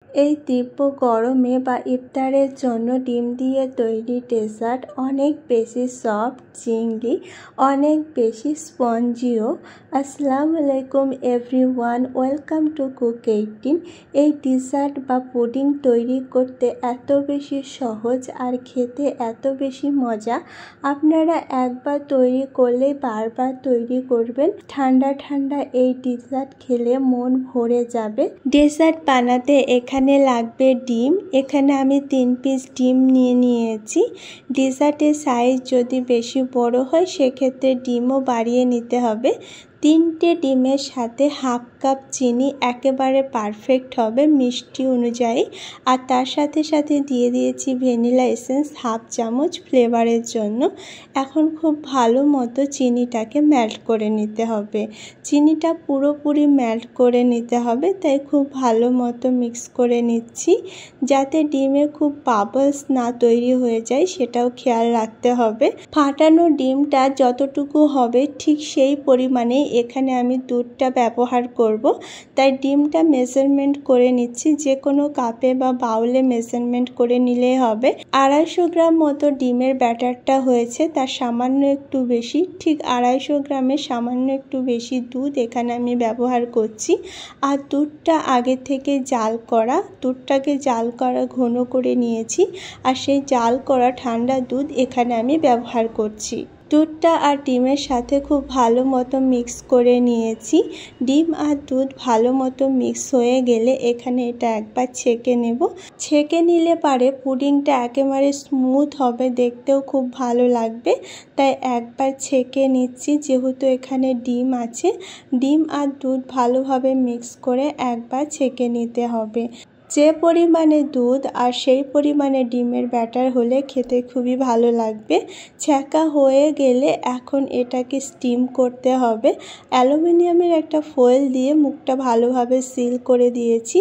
এই তীব্র গরমে বা ইফতারের জন্য ডিম দিয়ে তৈরি ডেজার্ট অনেক বেশি সফট, চিংড়ি, অনেক বেশি স্পঞ্জিও। আসসালামু আলাইকুম এভরিওয়ান, ওয়েলকাম টু কুক 18। এই ডেজার্ট বা পুডিং তৈরি করতে এত বেশি সহজ আর খেতে এত বেশি মজা, আপনারা একবার তৈরি করলে বারবার তৈরি করবেন। ঠান্ডা ঠান্ডা এই ডেজার্ট খেলে মন ভরে যাবে। ডেজার্ট বানাতে এখানে লাগবে ডিম। এখানে আমি 3 পিস ডিম নিয়েছি। ডেজার্টের সাইজ যদি বেশি বড় হয় সেক্ষেত্রে ডিমও বাড়িয়ে নিতে হবে। 3টে ডিমের সাথে হাফ কাপ চিনি একেবারে পারফেক্ট হবে মিষ্টি অনুযায়ী। আর তার সাথে সাথে দিয়ে দিয়েছি ভ্যানিলা এসেন্স হাফ চামচ ফ্লেভারের জন্য। এখন খুব ভালো মতো চিনিটাকে মেল্ট করে নিতে হবে। চিনিটা পুরোপুরি মেল্ট করে নিতে হবে, তাই খুব ভালো মতো মিক্স করে নিচ্ছি। যাতে ডিমে খুব বাবলস না তৈরি হয়ে যায় সেটাও খেয়াল রাখতে হবে। ফাটানো ডিমটা যতটুকু হবে ঠিক সেই পরিমাণে এখানে আমি দুধটা ব্যবহার করব, তাই ডিমটা মেজারমেন্ট করে নিচ্ছি। যে কোনো কাপে বা বাউলে মেজারমেন্ট করে নিলেই হবে। 250 গ্রাম মতো ডিমের ব্যাটারটা হয়েছে, তার সামান্য একটু বেশি, ঠিক 250 গ্রামের সামান্য একটু বেশি দুধ এখানে আমি ব্যবহার করছি। আর দুধটা আগে থেকে জাল করা, দুধটাকে জাল করা ঘন করে নিয়েছি। আর সেই জাল করা ঠান্ডা দুধ এখানে আমি ব্যবহার করছি। দুধটা আর ডিমের সাথে খুব ভালো মতো মিক্স করে নিয়েছি। ডিম আর দুধ ভালো মতো মিক্স হয়ে গেলে এখানে এটা একবার ছেঁকে নেব। ছেঁকে নিলে পারে পুডিংটা একেবারে স্মুথ হবে, দেখতেও খুব ভালো লাগবে। তাই একবার ছেঁকে নিচ্ছি, যেহেতু এখানে ডিম আছে। ডিম আর দুধ ভালোভাবে মিক্স করে একবার ছেঁকে নিতে হবে। যে পরিমাণে দুধ আর সেই পরিমাণে ডিমের ব্যাটার হলে খেতে খুবই ভালো লাগবে। ছ্যাঁকা হয়ে গেলে এখন এটাকে স্টিম করতে হবে। অ্যালুমিনিয়ামের একটা ফয়েল দিয়ে মুখটা ভালোভাবে সিল করে দিয়েছি।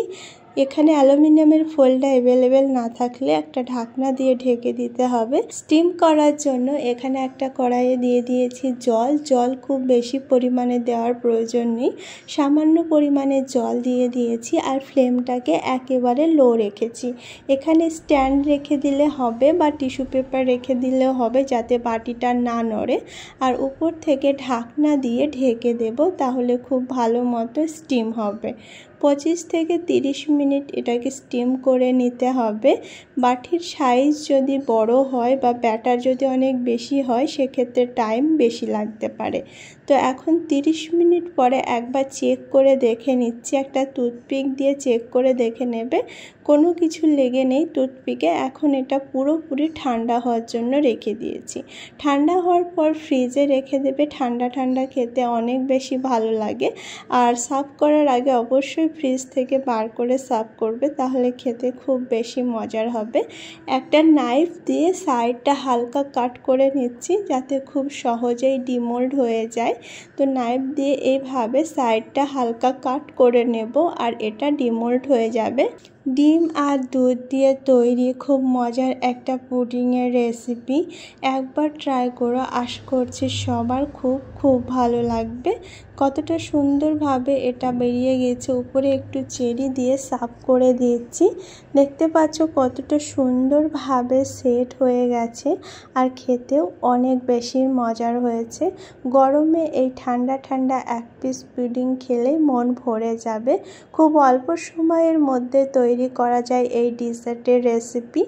এখানে অ্যালুমিনিয়ামের ফয়েলটা অ্যাভেলেবেল না থাকলে একটা ঢাকনা দিয়ে ঢেকে দিতে হবে। স্টিম করার জন্য এখানে একটা কড়াইয়ে দিয়ে দিয়েছি জল। জল খুব বেশি পরিমাণে দেওয়ার প্রয়োজন নেই, সামান্য পরিমাণে জল দিয়ে দিয়েছি। আর ফ্লেমটাকে একেবারে লো রেখেছি। এখানে স্ট্যান্ড রেখে দিলে হবে বা টিস্যু পেপার রেখে দিলেও হবে, যাতে বাটিটা না নড়ে। আর উপর থেকে ঢাকনা দিয়ে ঢেকে দেব, তাহলে খুব ভালো মতো স্টিম হবে। 25 থেকে 30 মিনিট এটাকে স্টিম করে নিতে হবে। বাটির সাইজ যদি বড় হয় বা ব্যাটার যদি অনেক বেশি হয় সেক্ষেত্রে টাইম বেশি লাগতে পারে। তো এখন 30 মিনিট পরে একবার চেক করে দেখে নিচ্ছি। একটা টুথপিক দিয়ে চেক করে দেখে নেবে কোনো কিছু লেগে নেই টুথপিকে। এখন এটা পুরোপুরি ঠান্ডা হওয়ার জন্য রেখে দিয়েছি। ঠান্ডা হওয়ার পর ফ্রিজে রেখে দেবে। ঠান্ডা ঠান্ডা খেতে অনেক বেশি ভালো লাগে। আর সার্ভ করার আগে অবশ্যই ফ্রিজ থেকে বার করে সার্ভ করবে, তাহলে খেতে খুব বেশি মজার হবে। একটা নাইফ দিয়ে সাইডটা হালকা কাট করে নিচ্ছি, যাতে খুব সহজেই ডিমোল্ড হয়ে যায়। তো নাইফ দিয়ে এইভাবে সাইডটা হালকা কাট করে নেব আর এটা ডিমোল্ড হয়ে যাবে। ডিম আর দুধ দিয়ে তৈরি খুব মজার একটা পুডিংয়ের রেসিপি একবার ট্রাই করো, আশা করছি সবার খুব ভালো লাগবে। কতটা সুন্দরভাবে এটা বেরিয়ে গেছে। উপরে একটু চেরি দিয়ে সার্ভ করে দিয়েছি। দেখতে পাচ্ছ কতটা সুন্দরভাবে সেট হয়ে গেছে আর খেতেও অনেক বেশি মজার হয়েছে। গরমে এই ঠান্ডা ঠান্ডা এক পিস পুডিং খেলে মন ভরে যাবে। খুব অল্প সময়ের মধ্যে তৈরি করা যায় এই ডেজার্টের রেসিপি।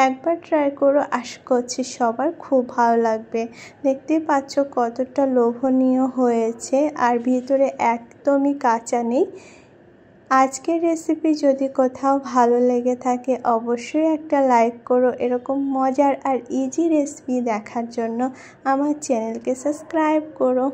একবার ট্রাই করো, আশা করছি সবার খুব ভালো লাগবে। দেখতে পাচ্ছ কতটা লোভনীয় হয়েছে আর ভিতরে একদমই কাঁচা নেই। আজকের রেসিপি যদি কোথাও ভালো লেগে থাকে অবশ্যই একটা লাইক করো। এরকম মজার আর ইজি রেসিপি দেখার জন্য আমার চ্যানেলকে সাবস্ক্রাইব করো।